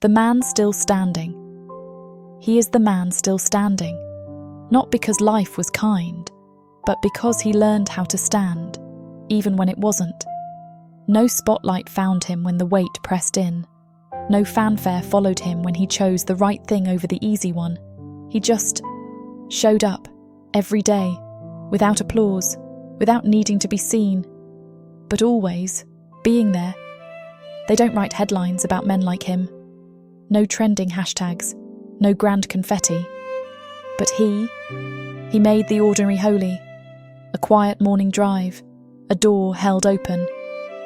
The man still standing. He is the man still standing, not because life was kind, but because he learned how to stand, even when it wasn't. No spotlight found him when the weight pressed in. No fanfare followed him when he chose the right thing over the easy one. He just showed up every day, without applause, without needing to be seen, but always being there. They don't write headlines about men like him. No trending hashtags, no grand confetti. But he made the ordinary holy. A quiet morning drive, a door held open,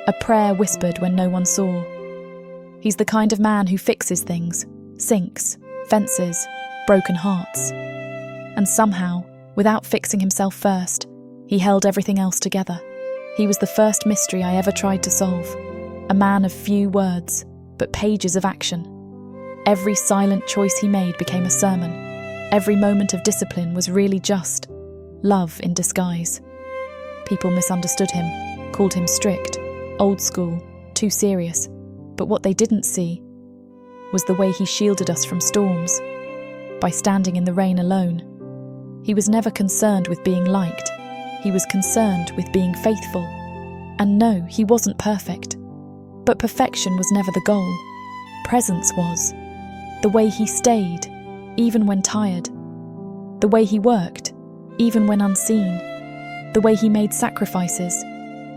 a prayer whispered when no one saw. He's the kind of man who fixes things, sinks, fences, broken hearts. And somehow, without fixing himself first, he held everything else together. He was the first mystery I ever tried to solve. A man of few words, but pages of action. Every silent choice he made became a sermon. Every moment of discipline was really just love in disguise. People misunderstood him, called him strict, old school, too serious. But what they didn't see was the way he shielded us from storms, by standing in the rain alone. He was never concerned with being liked. He was concerned with being faithful. And no, he wasn't perfect. But perfection was never the goal. Presence was. The way he stayed, even when tired. The way he worked, even when unseen. The way he made sacrifices,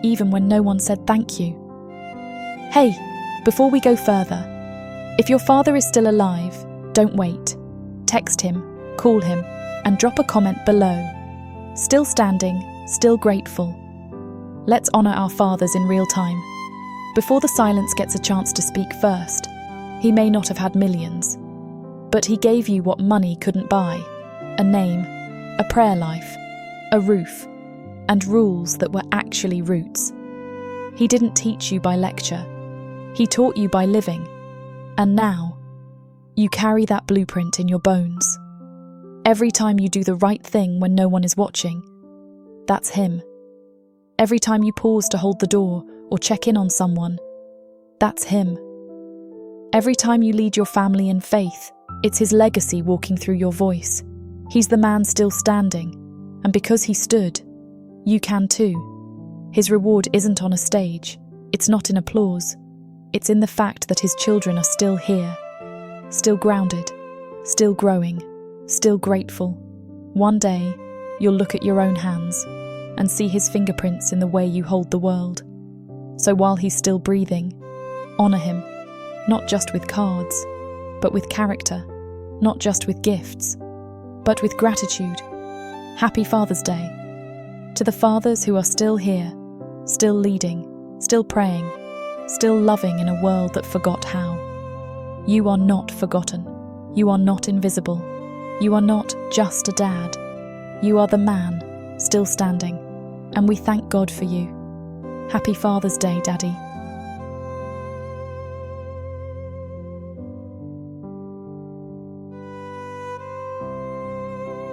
even when no one said thank you. Hey, before we go further, if your father is still alive, don't wait. Text him, call him, and drop a comment below. Still standing, still grateful. Let's honour our fathers in real time. Before the silence gets a chance to speak first, he may not have had millions, but he gave you what money couldn't buy: a name, a prayer life, a roof, and rules that were actually roots. He didn't teach you by lecture. He taught you by living. And now, you carry that blueprint in your bones. Every time you do the right thing when no one is watching, that's him. Every time you pause to hold the door or check in on someone, that's him. Every time you lead your family in faith, it's his legacy walking through your voice. He's the man still standing, and because he stood, you can too. His reward isn't on a stage. It's not in applause. It's in the fact that his children are still here, still grounded, still growing, still grateful. One day, you'll look at your own hands and see his fingerprints in the way you hold the world. So while he's still breathing, honour him, not just with cards, but with character, not just with gifts, but with gratitude. Happy Father's Day. To the fathers who are still here, still leading, still praying, still loving in a world that forgot how. You are not forgotten. You are not invisible. You are not just a dad. You are the man, still standing, and we thank God for you. Happy Father's Day, Daddy.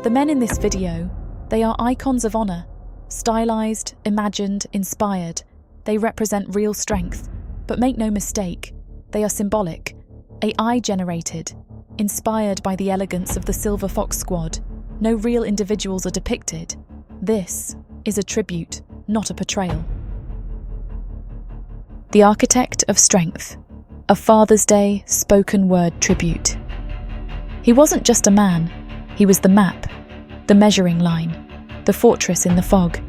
The men in this video, they are icons of honour. Stylized, imagined, inspired. They represent real strength. But make no mistake, they are symbolic. AI-generated, inspired by the elegance of the Silver Fox Squad. No real individuals are depicted. This is a tribute, not a portrayal. The Architect of Strength, a Father's Day spoken word tribute. He wasn't just a man, he was the map, the measuring line, the fortress in the fog.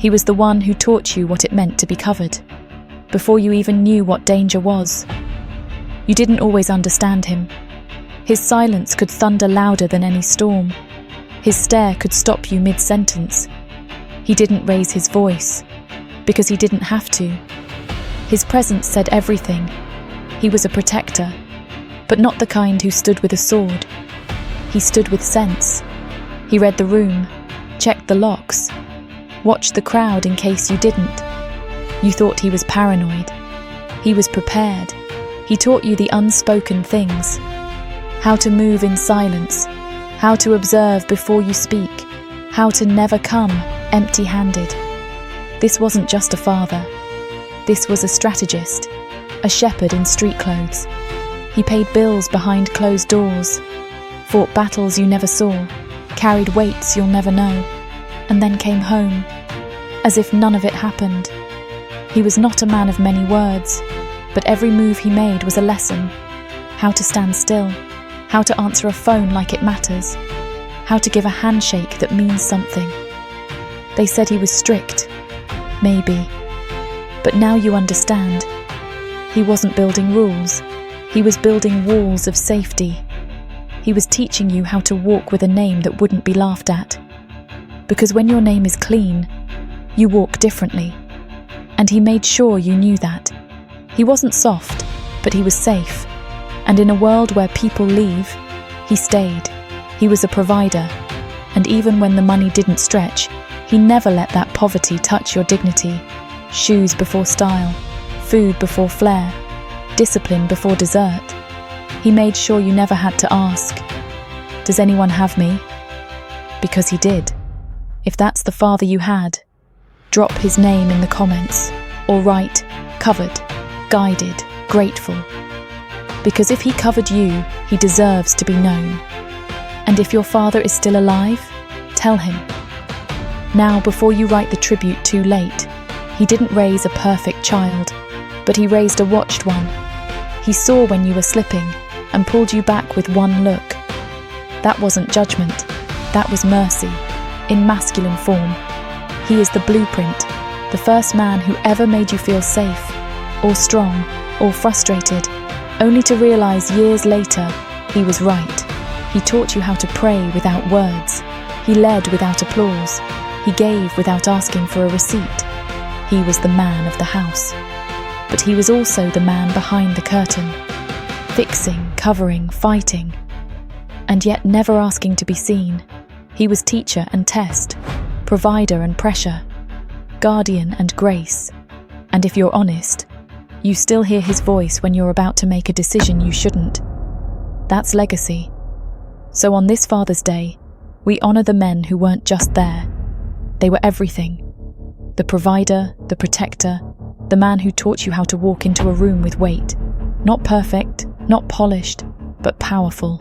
He was the one who taught you what it meant to be covered, before you even knew what danger was. You didn't always understand him. His silence could thunder louder than any storm. His stare could stop you mid-sentence. He didn't raise his voice, because he didn't have to. His presence said everything. He was a protector, but not the kind who stood with a sword. He stood with sense. He read the room, checked the locks, watched the crowd in case you didn't. You thought he was paranoid. He was prepared. He taught you the unspoken things. How to move in silence, how to observe before you speak, how to never come empty-handed. This wasn't just a father. This was a strategist, a shepherd in street clothes. He paid bills behind closed doors, fought battles you never saw, carried weights you'll never know, and then came home, as if none of it happened. He was not a man of many words, but every move he made was a lesson. How to stand still, how to answer a phone like it matters, how to give a handshake that means something. They said he was strict, maybe, but now you understand. He wasn't building rules, he was building walls of safety. He was teaching you how to walk with a name that wouldn't be laughed at. Because when your name is clean, you walk differently. And he made sure you knew that. He wasn't soft, but he was safe. And in a world where people leave, he stayed. He was a provider. And even when the money didn't stretch, he never let that poverty touch your dignity. Shoes before style, food before flair, discipline before dessert. He made sure you never had to ask, "Does anyone have me?" Because he did. If that's the father you had, drop his name in the comments, or write, covered, guided, grateful. Because if he covered you, he deserves to be known. And if your father is still alive, tell him. Now, before you write the tribute too late, he didn't raise a perfect child, but he raised a watched one. He saw when you were slipping and pulled you back with one look. That wasn't judgment, that was mercy, in masculine form. He is the blueprint, the first man who ever made you feel safe, or strong, or frustrated, only to realize years later he was right. He taught you how to pray without words. He led without applause. He gave without asking for a receipt. He was the man of the house. But he was also the man behind the curtain, fixing, covering, fighting, and yet never asking to be seen. He was teacher and test, provider and pressure, guardian and grace. And if you're honest, you still hear his voice when you're about to make a decision you shouldn't. That's legacy. So on this Father's Day, we honor the men who weren't just there. They were everything. The provider, the protector, the man who taught you how to walk into a room with weight. Not perfect, not polished, but powerful.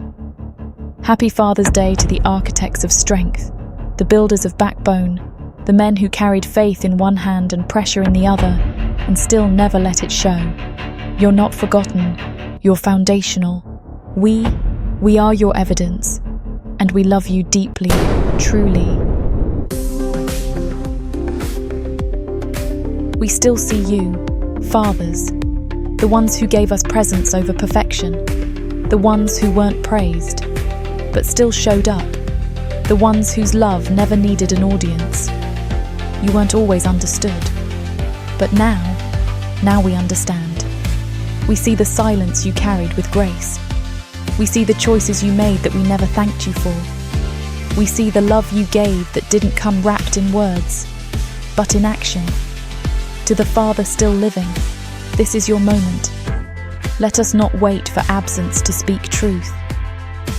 Happy Father's Day to the architects of strength, the builders of backbone, the men who carried faith in one hand and pressure in the other, and still never let it show. You're not forgotten, you're foundational. We are your evidence, and we love you deeply, truly. We still see you, fathers, the ones who gave us presents over perfection, the ones who weren't praised, but still showed up, the ones whose love never needed an audience. You weren't always understood, but now we understand. We see the silence you carried with grace. We see the choices you made that we never thanked you for. We see the love you gave that didn't come wrapped in words, but in action. To the father still living, this is your moment. Let us not wait for absence to speak truth.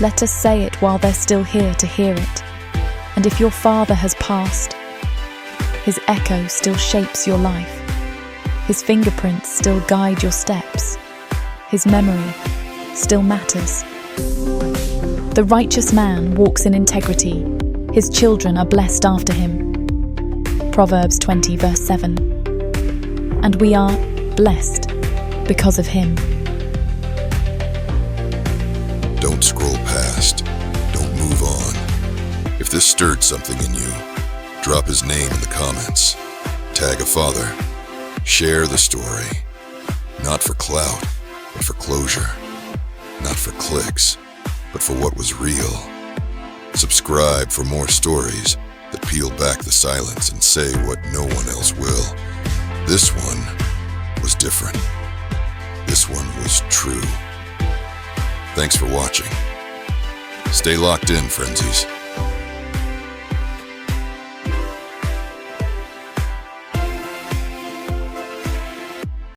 Let us say it while they're still here to hear it. And if your father has passed, his echo still shapes your life. His fingerprints still guide your steps. His memory still matters. The righteous man walks in integrity. His children are blessed after him. Proverbs 20 verse 7. And we are blessed because of him. Don't scroll past. Don't move on. If this stirred something in you, drop his name in the comments. Tag a father. Share the story. Not for clout, but for closure. Not for clicks, but for what was real. Subscribe for more stories that peel back the silence and say what no one else will. This one was different. This one was true. Thanks for watching. Stay locked in, Frenzies.